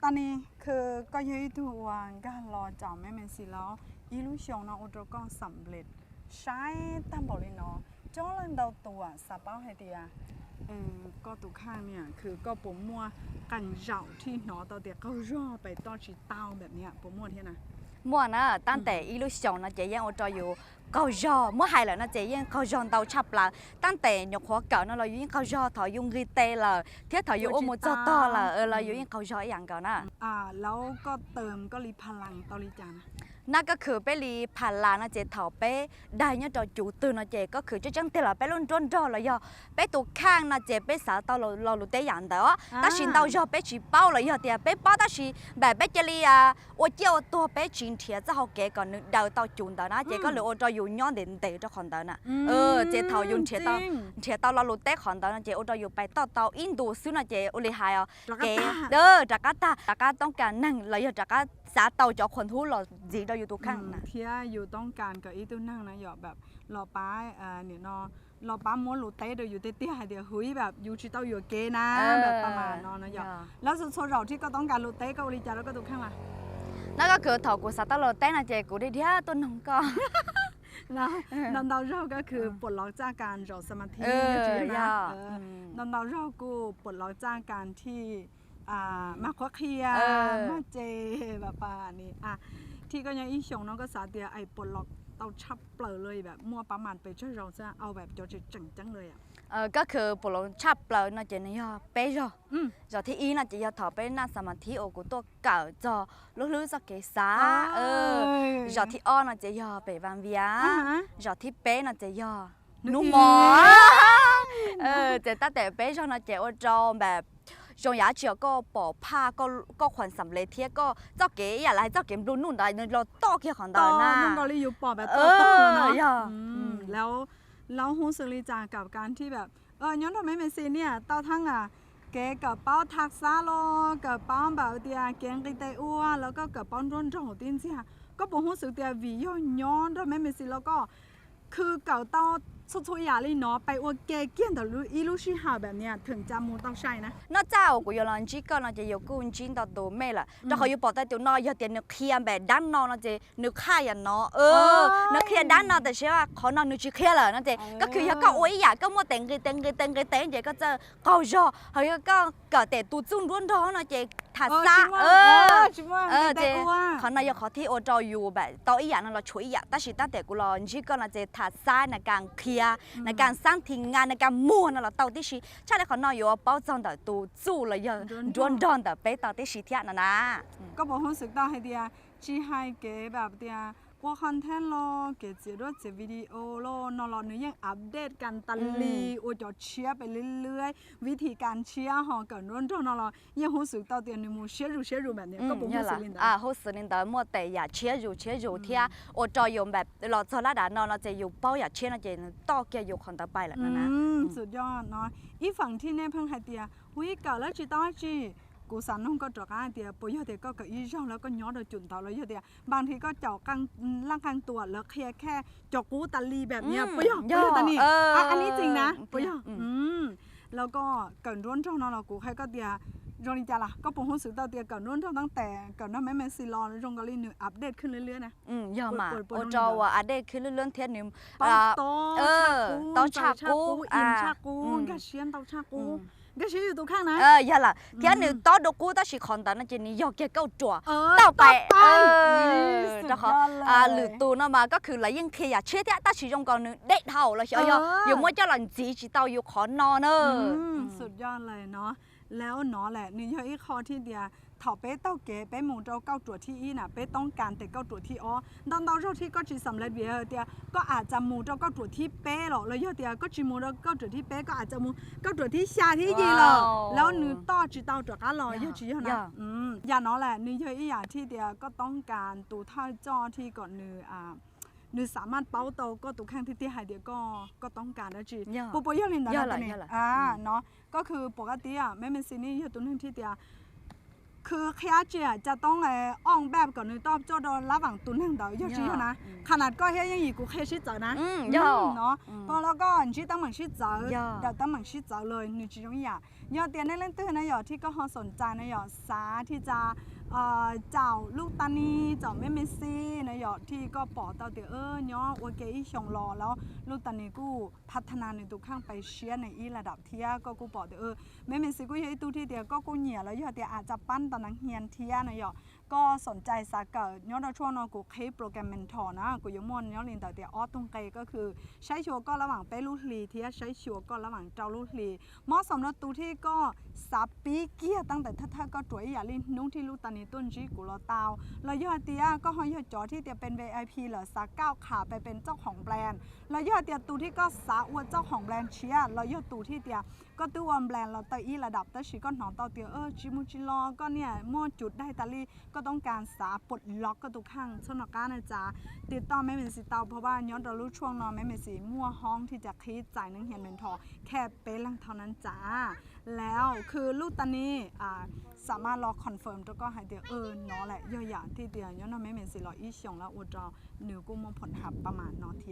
ตอนนี้คือก็ยืดตัวการรอจ่อแม่เมสิแล้วอีลูชงนะอุตรก็สำเร็จใช้ตามบอกเลยเนาะจ้อเล่นดาวตัวสาเป้าให้เดียก็ตัวข้างเนี่ยคือก็ปุ่มมัวกันเหาที่เนาะตอนเดียก็รอไปต้อนชีเต้าแบบเนี้ยปุ่มมัวที่นะมัวนะตั้งแต่อีลูกชงนะเจ๊ยังอุตรอยู่เขาจอเมื่อไหร่แล้วนะเจ๊ยังเขาจอเตาชับละตั้งแต่หยกหัวเก่านะเราอยู่ยังเขาจอถอยยุงรีเตละเที่ยวถอยอยู่โอโมจอต่อละเราอยู่ยังเขาจออย่างเก่านะแล้วก็เติมก็รีพลังตอรีจานะนั่นก็คือไปรีผ่านลานะเจถอไปได้เนี่ยจอจูตื่นนะเจก็คือจะจังเตละไปรุ่นจนจอเลยย่อไปตัวข้างนะเจไปสาวตอเราลุเตอย่างเดียวแต่สินเราย่อไปจีเป้าเลยย่อเดียไปเป้าแต่สิแบบไปเจลี我叫ตัวไปจีนเทียจะเขาแกก่อนนึกเดาตอจูนตอนะเจก็เหลือจออยู่ย้อนเด่นเตะเจ้าของตอนะเจถอยุนเทียตอเราลุเตของตอนะเจจออยู่ไปต่ออินโดซึ่งนะเจอุลิหายแกจากาต้องการนั่งเลยจากาสาเตาจอคนทุเราจีเราอยู่ตัวข้างนะเทียอยู่ต้องการกับอีตัวนั่งนะหยอกแบบรอป้าเนี่ยนอรอป้าม้วนหลุดเต้เดี๋ยวอยู่เตี้ยๆเดี๋ยวหุยแบบอยู่ชิเต้าอยู่เกนะแบบประมาณนอนนะหยอกแล้วส่วนเราที่ก็ต้องการหลุดเต้ก็บริจาคแล้วก็ตัวข้างละนั่นก็คือถอกูสาเตาหลุดเต้นะเจกูได้เดียตัวน้องก็นะนอนดาวเราก็คือปลดล็อกจากการรอสมาธิใช่ไหมนอนดาวเรากูปลดล็อกจากการที่มาควักเคียมาเจแบบป่านี่ที่ก็ยังอีชงน้องก็สาเตียไอ้ปลดล็อกเตาชับเปลือยเลยแบบมัวประมาณไปช่วยเราจะเอาแบบจะจังเลยก็คือปลดชับเปลือยน่าจะเนี่ยเป๊ะจ้ะจอที่อีน่าจะยาถอไปนั่งสมาธิโอกูตัวเก่าจอลื้อสักเกษาจอที่อ้อน่าจะยาไปบางเวียจอที่เป๊ะน่าจะยานุ่มหมอจะตั้งแต่เป๊ะจ้ะน่าจะว่าจอแบบจงอยากเชียวก็ปอผ้าก็ขวัญสำเร็จเทียก็เจ้าเก๋อย่าไรเจ้าเก๋รุ่นนู่นได้เราโตเกี่ยวของตอนน่ะนั่นก็เลยอยู่ปอแบบโตเนาะแล้วฮู้สึกลีจากับการที่แบบย้อนทำไมเมซีเนี่ยเต้าทั้งเก๋กับเป้าทักษะโลกับเป้าแบบเดียเก่งกิเตอ้วแล้วก็กับเป้าร่นจงหัวติ้นสิค่ะก็บอกฮู้สึกเดียวิย้อนทำไมเมซีแล้วก็คือเก่าเต้าช่วยๆอย่าเลยเนาะไปอวดเกเกี่ยนแต่รู้อีลูชิหาแบบเนี้ยถึงจะมูต้องใช่นะนอกจากกูยอมจีก็น่าจะอยู่กูจีนต่อตัวแม่ละแต่เขาอยู่ปอดแต่ตัวนอยเตียนนึกเคียแบบด้านนอน่าจะนึกฆ่าอย่างเนาะนึกเคียด้านนอแต่เชื่อว่าเขานอนนึกจีเคียเลยนั่นเจก็คือยังก็โอ้ยอยากก็มัวแต่งเจก็จะเกาจ่อเขาก็เกิดแต่ตูจุ่นร้อนท้องน่ะเจถัดซะเจเขานายขอที่โอจออยู่แบบต่ออีอย่างนั้นเราช่วยอย่างแต่สิตั้งแต่กูรอจีก็น่าจะถัดซะในการเคลียในการสร้างทีมงานในการมั่วนั่นแหละต่อที่สิใช่เลยเขานอยอยู่เป้าจังแต่ตูจู่เลยยังดอนแต่ไปต่อที่สิเทียนั่นนะก็บอกรู้สึกได้ให้เดียจีให้เก๋แบบเดียว่าคอนเทนต์โลเก๋จะด้วยวิดีโอโลนอรนึยังอัปเดตกันตลีโอจอเชียไปเรื่อยๆวิธีการเชียห่อกันรุ่นจนนอรยังรู้สึกต่อเดียนมูเชียรูแบบนี้ก็บอกรู้สึกลินดารู้สึกลินดามัวแต่อยากเชียรูเที่ยโอจอยมแบบเราจะละด่านเราจะอยู่เป้าอยากเชียนะเจนต่อเกียอยู่คนต่อไปแหละนะสุดยอดเนาะอีฝั่งที่เนี่ยเพิ่งให้เดียวิเก่าแล้วจีต้อจีกูสันน้องก็จอกเดียปยเดียก็กับอีช่องแล้วก็ย้อนโดยจุนเตาเลยเดียบางทีก็เจาะกลางร่างกลางตัวแล้วแค่เจาะกูตาลีแบบเนี้ยปยตานี่อันนี้จริงนะปยแล้วก็เกิดร้อนช่องนอนเรากูใครก็เดียโรนิจาล่ะก็ปุ่มหูสื่อเตาเดียเกิดร้อนช่องตั้งแต่เกิดน้ำแม่ซีรอนจงกะลีหนึ่งอัปเดตขึ้นเรื่อยๆนะยอมมาโอจอว่าอัปเดตขึ้นเรื่อยๆเทียนหนึ่งโตชากูอินชากูกระเชียนเตาชากูก็ชี้อยู่ตรงข้างนะอย่าล่ะเทียนหนึ่งต่อดูกูต่อสิคอนตอนนั้นเจนี่ยอกแกเก้าจั่วต่อไปจะขอหรือตูน่ะมาก็คืออะไรยังเคลียร์เชื่อที่ต่อสิจงก่อนนึงเด็ดเท่าเลยเชียวอยู่มั่วจะหลังจีจีเตาอยู่ขอนอนสุดยอดเลยเนาะแล้วเนาะแหละนี่ย่อยคอที่เดียถอเป๊ะเต้าเก๋เป๊ะหมูเจ้าเก้าตัวที่อีน่ะเป๊ะต้องการแต่เก้าตัวที่อ๋อดอนเต้าเจ้าที่ก็จีสำเร็จเบียเดียก็อาจจะหมูเจ้าเก้าตัวที่เป๊ะหรอกแล้วเดียก็จีหมูเจ้าเก้าตัวที่เป๊ะก็อาจจะหมูเก้าตัวที่ชาที่ยีหรอกแล้วนึกต่อจีเต้าตัวก็รออยู่จีเท่านั้นอย่างเนาะแหละนี่ย่อยอย่างที่เดียก็ต้องการตัวท่าจ้อที่ก่อนนึกสามารถเป้าโตก็ตัวแข้งที่หายเดียก็ต้องการแล้วจีปุ๊บปุ๊บลินดาเนี่ยเนาะก็คือปกติแม่เมซินี่อยู่ตัวนึงที่เดีย คือแค่เจียจะต้องอ่องแบบก่อนในตอบโจทย์ระหว่างตุนแห่งเดาเยอะชี้นะขนาดก็เฮียยังอีกูแค่ชิดเจอนะเนาะพอแล้วก็ชี้ตั้งเหมือนชิดเจอเดี๋ยวตั้งเหมือนชิดเจอเลยนึกจีรงอยากเตียนในเรื่องตื้นนะหยอที่ก็สนใจนะหยอสาที่จะเจ้าลูกตานีเจ้าแม่เมซี่นะหยอที่ก็ปอเตาเตียเนาะโอเคอีชงรอแล้วลูกตานีกูพัฒนาในตัวข้างไปเชียในอีระดับเทียก็กูปอเตียแม่เมซี่กูเฮียตู้ที่เดียก็กูเหนียแล้วหยอเตียอาจจะปั้นตอนนั้นเฮียนเทียนะหยอก็สนใจสาเกิดย้อนช่วงนอกูเคโปรแกรมเมนทอร์นะกูยังมอนย้อนลินแต่เดียออตรงไกก็คือใช้ชัวก็ระหว่างเปลูลีเทียใช้ชัวก็ระหว่างเจ้าลูลีมอสำหรับตูที่ก็สับปีเกียตั้งแต่ถ้าก็ตัวอย่าลินนุ่งที่ลูกตานีต้นจีกูรอเตาแล้วยอดเตียก็หอยอดจอที่เตียเป็น VIP เหรอสักก้าวขาไปเป็นเจ้าของแบรนด์แล้วยอดเตียตูที่ก็สาอวดเจ้าของแบรนด์เชียแล้วยอดตูที่เตียก็ตัวแบรนด์เราเตอีระดับแต่ชีก็หนอเตาเตียจิมูจิลอก็เนี่ยมั่วจุดได้ตาลีก็ต้องการสาปลดล็อกก็ตุกข้างสนก้านะจ๊ะติดต่อแม่เมสีเตาเพราะว่าย้อนเรารู้ช่วงนอนแม่เมสีมั่วห้องที่จะคิดจ่ายนึงเห็นเมนทอแค่เป๊ะลังเท่านั้นจ้าแล้วคือลูกตานี้สามารถรอคอนเฟิร์มแล้วก็ให้เดียเนาะแหละย่อยอย่างที่เดียย้อนนอนแม่เมสีรออีชงแล้วอวดเราหนูกูมองผลหับประมาณเนาะ